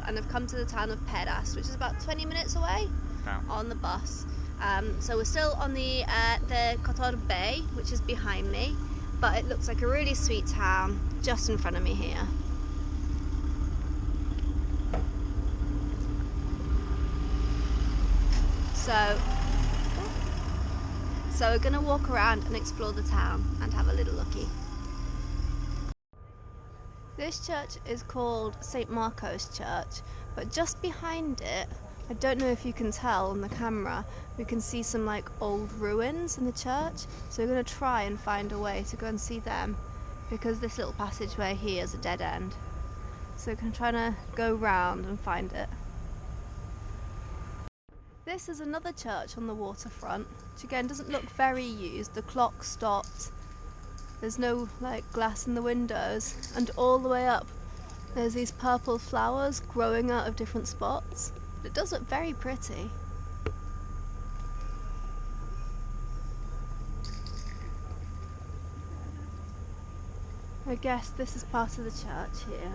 and have come to the town of Perast, which is about 20 minutes away on the bus. So we're still on the Kotor Bay, which is behind me, but it looks like a really sweet town just in front of me here. So we're going to walk around and explore the town and have a little looky. This church is called St. Marco's Church, but just behind it, I don't know if you can tell on the camera, we can see some like old ruins in the church, so we're going to try and find a way to go and see them, because this little passageway here is a dead end. So we're going to try to go round and find it. This is another church on the waterfront, which again doesn't look very used. The clock stopped, there's no like glass in the windows, and all the way up there's these purple flowers growing out of different spots. It does look very pretty. I guess this is part of the church here.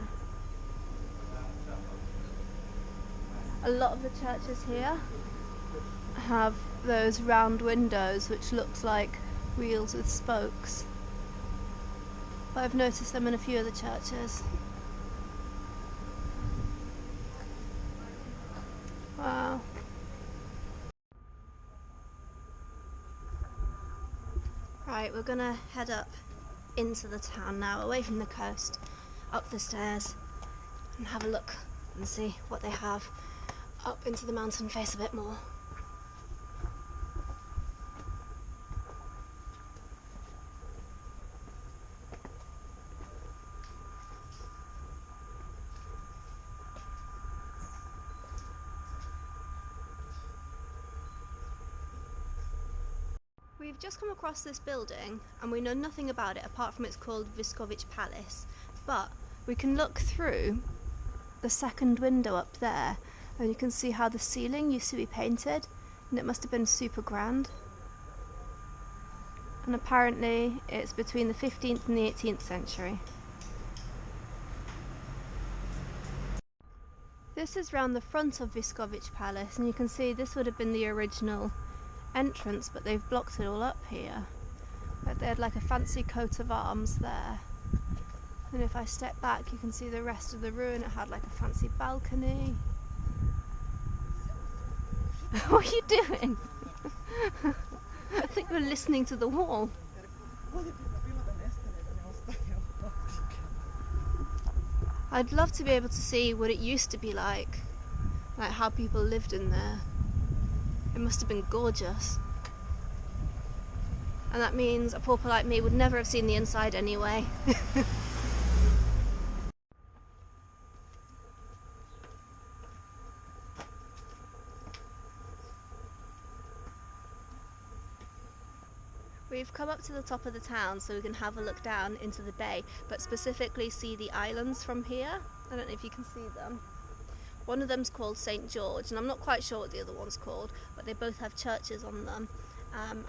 A lot of the churches here have those round windows which looks like wheels with spokes, but I've noticed them in a few of the churches. Wow. Right, we're gonna head up into the town now, away from the coast, up the stairs and have a look and see what they have up into the mountain face a bit more. We've just come across this building and we know nothing about it apart from it's called Viscovich Palace, but we can look through the second window up there and you can see how the ceiling used to be painted, and it must have been super grand. And apparently it's between the 15th and the 18th century. This is round the front of Viscovich Palace, and you can see this would have been the original entrance, but they've blocked it all up here. But they had like a fancy coat of arms there, and if I step back you can see the rest of the ruin. It had like a fancy balcony. What are you doing? I think we're listening to the wall. I'd love to be able to see what it used to be like how people lived in there. It must have been gorgeous. And that means a pauper like me would never have seen the inside anyway. We've come up to the top of the town so we can have a look down into the bay, but specifically see the islands from here. I don't know if you can see them. One of them's called St. George, and I'm not quite sure what the other one's called, but they both have churches on them,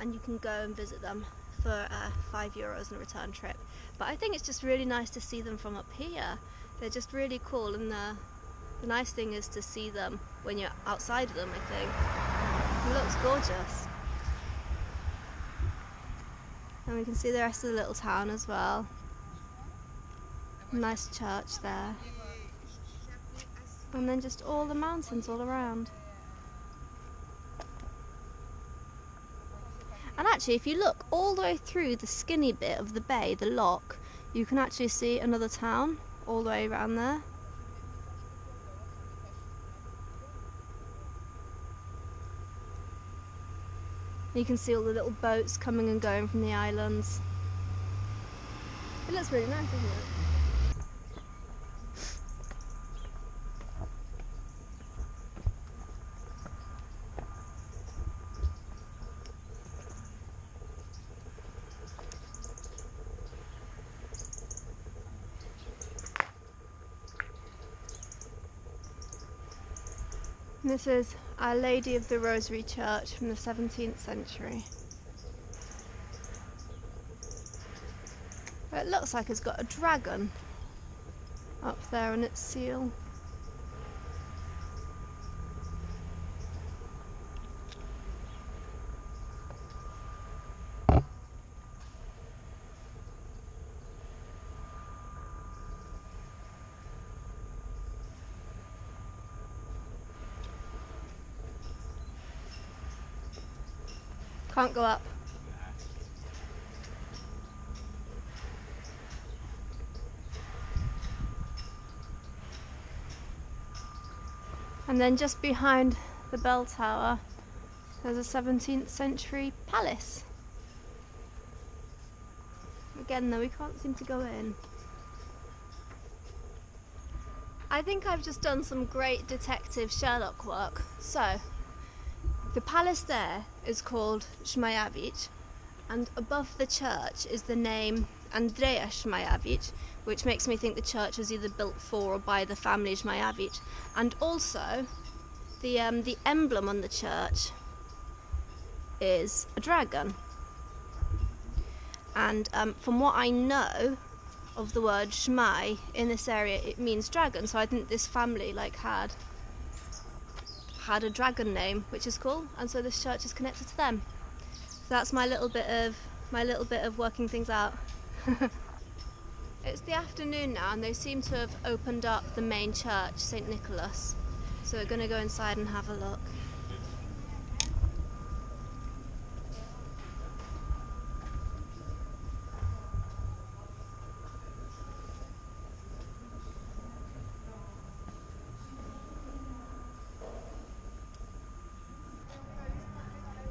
and you can go and visit them for €5 on a return trip. But I think it's just really nice to see them from up here. They're just really cool, and the nice thing is to see them when you're outside of them, I think. It looks gorgeous. And we can see the rest of the little town as well. Nice church there. And then just all the mountains all around. And actually, if you look all the way through the skinny bit of the bay, the lock, you can actually see another town all the way around there. You can see all the little boats coming and going from the islands. It looks really nice, doesn't it? This is Our Lady of the Rosary Church from the 17th century. It looks like it's got a dragon up there on its seal. Can't go up. And then just behind the bell tower there's a 17th century palace. Again though, we can't seem to go in. I think I've just done some great detective Sherlock work. So, the palace there is called Zmajewicz, and above the church is the name Andrzeja Zmajewicz, which makes me think the church was either built for or by the family Zmajewicz. And also, the emblem on the church is a dragon. And from what I know of the word Zmaj in this area, it means dragon. So I think this family had a dragon name, which is cool, and so this church is connected to them. So that's my little bit of working things out. It's the afternoon now, and they seem to have opened up the main church, St. Nicholas. So we're going to go inside and have a look.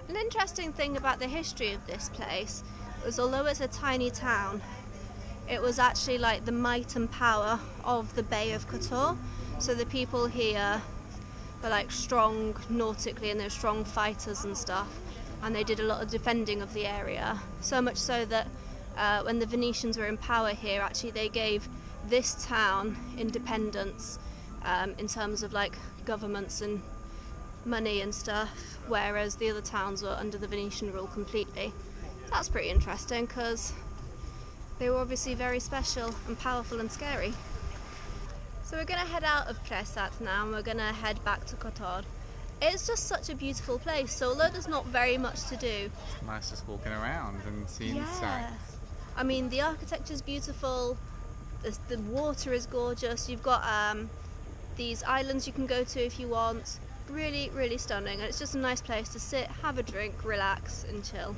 An interesting thing about the history of this place was, although it's a tiny town, it was actually like the might and power of the Bay of Kotor. So the people here were like strong nautically, and they're strong fighters and stuff, and they did a lot of defending of the area. So much so that when the Venetians were in power here, actually they gave this town independence in terms of like governments and money and stuff, whereas the other towns were under the Venetian rule completely. That's pretty interesting, because they were obviously very special and powerful and scary. So we're going to head out of Perast now, and we're going to head back to Kotor. It's just such a beautiful place, so although there's not very much to do, it's nice just walking around and seeing the sights. I mean, the architecture's beautiful, the water is gorgeous, you've got these islands you can go to if you want. Really, really stunning, and it's just a nice place to sit, have a drink, relax and chill.